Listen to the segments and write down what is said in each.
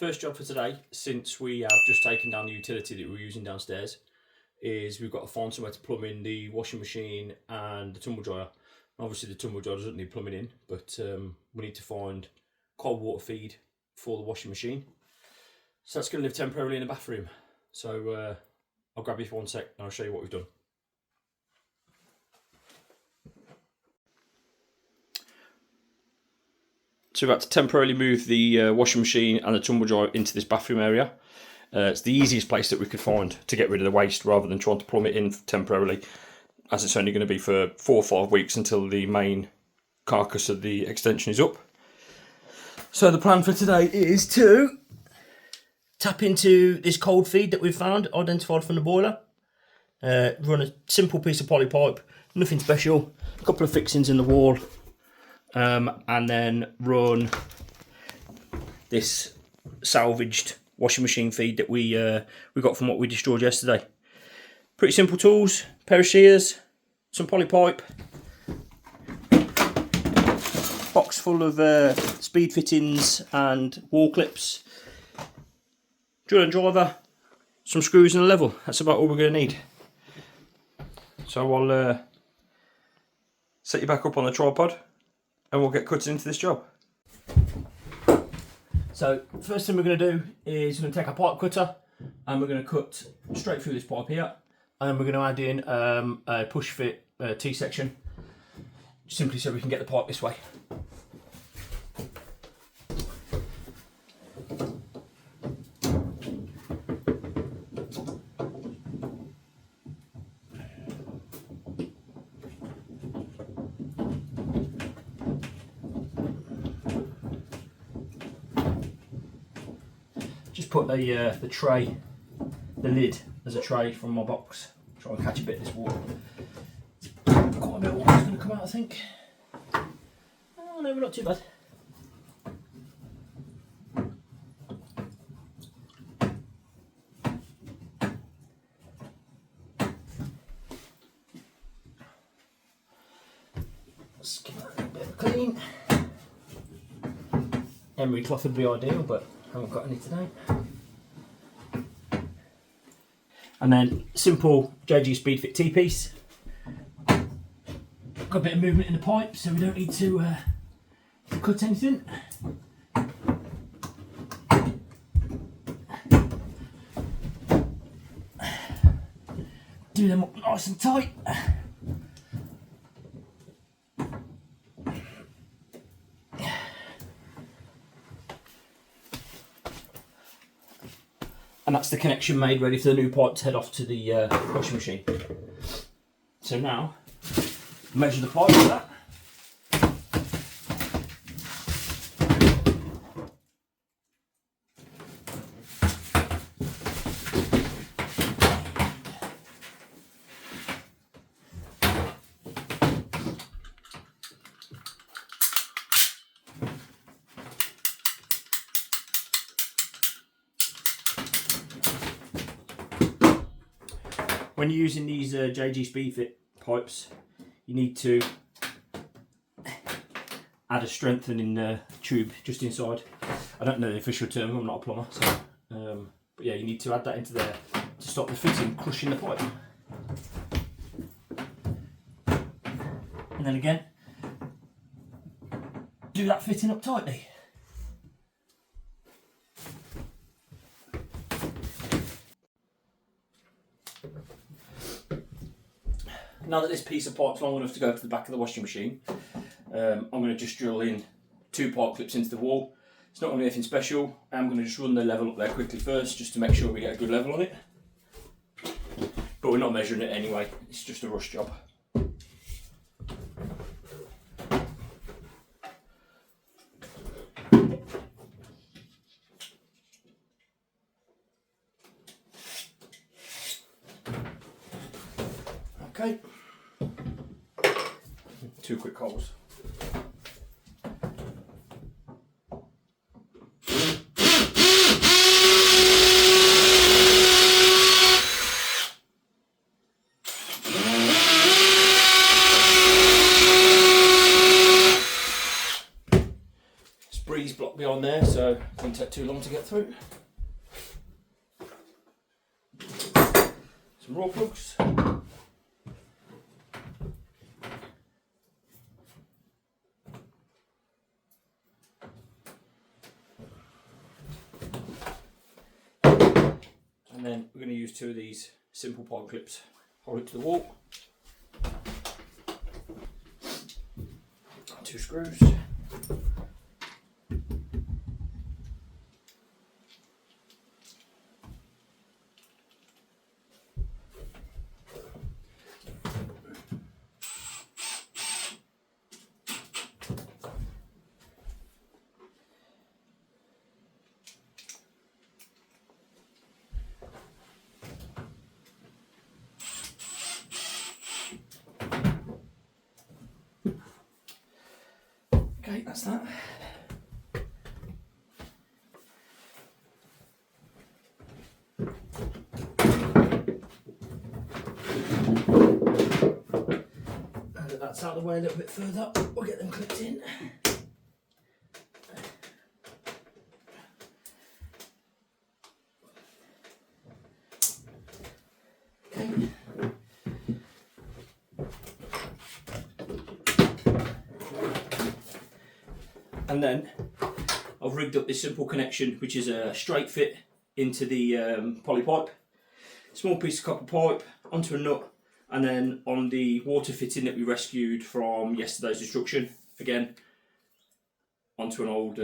First job for today, since we have just taken down the utility that we're using downstairs, is we've got to find somewhere to plumb in the washing machine and the tumble dryer. Obviously the tumble dryer doesn't need plumbing in, but we need to find cold water feed for the washing machine. So that's going to live temporarily in the bathroom. So I'll grab you for 1 sec and I'll show you what we've done. So we've had to temporarily move the washing machine and the tumble dryer into this bathroom area. It's the easiest place that we could find to get rid of the waste rather than trying to plumb it in temporarily, as it's only going to be for 4 or 5 weeks until the main carcass of the extension is up. So the plan for today is to tap into this cold feed that we've found, identified from the boiler. Run a simple piece of poly pipe, nothing special, a couple of fixings in the wall, and then run this salvaged washing machine feed that we got from what we destroyed yesterday. Pretty simple tools, pair of shears, some poly pipe, box full of speed fittings and wall clips, drill and driver, some screws and a level. That's about all we're going to need. So I'll set you back up on the tripod and we'll get cutting into this job. So first thing we're going to do is we're going to take our pipe cutter and we're going to cut straight through this pipe here, and we're going to add in a push fit T-section, simply so we can get the pipe this way. Just put the tray, the lid as a tray from my box. Try and catch a bit of this water. Quite a bit of water's going to come out, I think. Oh no, we're not too bad. Let's give that a bit of a clean. Emery cloth would be ideal, but I haven't got any today. And then simple JG Speedfit T-piece. Got a bit of movement in the pipe, so we don't need to cut anything. Do them up nice and tight. And that's the connection made ready for the new pipe to head off to the washing machine. So now, measure the pipe for that. When you're using these JG Speedfit pipes, you need to add a strengthening tube just inside. I don't know the official term, I'm not a plumber, so, but yeah, you need to add that into there to stop the fitting crushing the pipe. And then again, do that fitting up tightly. Now that this piece of pipe's long enough to go to the back of the washing machine, I'm going to just drill in 2 pipe clips into the wall. It's not going to be anything special. I'm going to just run the level up there quickly first, just to make sure we get a good level on it. But we're not measuring it anyway, it's just a rush job. Okay. 2 quick holes. Breeze block beyond there, so it didn't take too long to get through. Some raw plugs. And then we're going to use 2 of these simple pipe clips. Hold it to the wall. 2 screws. Okay, that's that. Now that that's out of the way a little bit further, we'll get them clipped in. Okay. And then I've rigged up this simple connection, which is a straight fit into the poly pipe. Small piece of copper pipe onto a nut, and then on the water fitting that we rescued from yesterday's destruction, again onto an old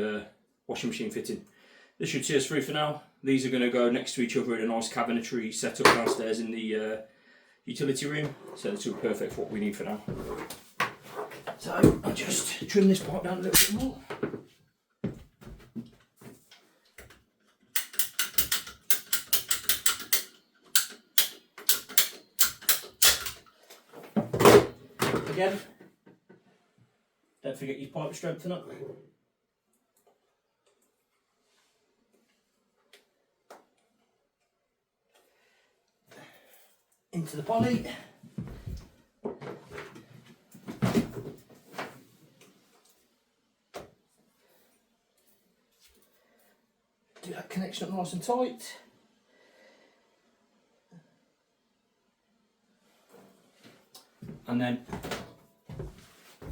washing machine fitting. This should see us through for now. These are going to go next to each other in a nice cabinetry setup downstairs in the utility room, so this will be perfect for what we need for now. So I'll just trim this part down a little bit more. Again, don't forget your pipe strengthener. Into the poly. Do that connection up nice and tight. And then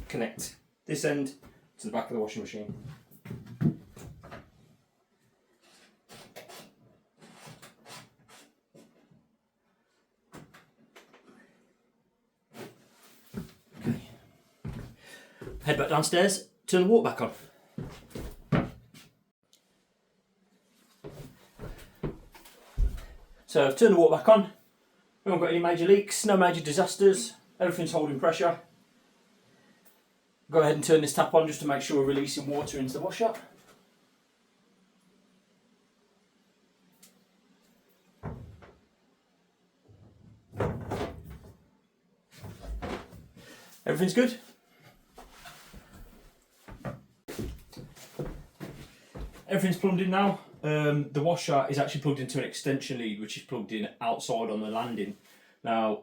connect this end to the back of the washing machine. Okay. Head back downstairs, turn the water back on. So I've turned the water back on. We haven't got any major leaks, no major disasters. Everything's holding pressure. Go ahead and turn this tap on just to make sure we're releasing water into the washer. Everything's good. Everything's plumbed in now. The washer is actually plugged into an extension lead, which is plugged in outside on the landing. Now,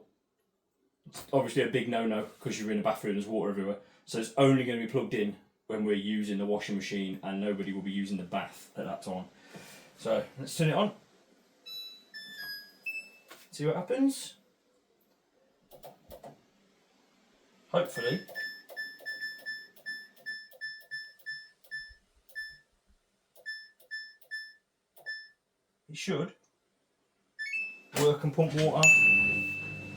it's obviously a big no-no because you're in a bathroom, there's water everywhere. So it's only going to be plugged in when we're using the washing machine, and nobody will be using the bath at that time. So let's turn it on. See what happens. Hopefully it should work and pump water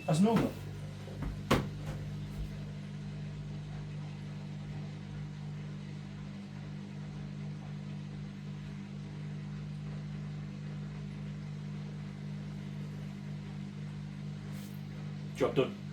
as normal. Job done.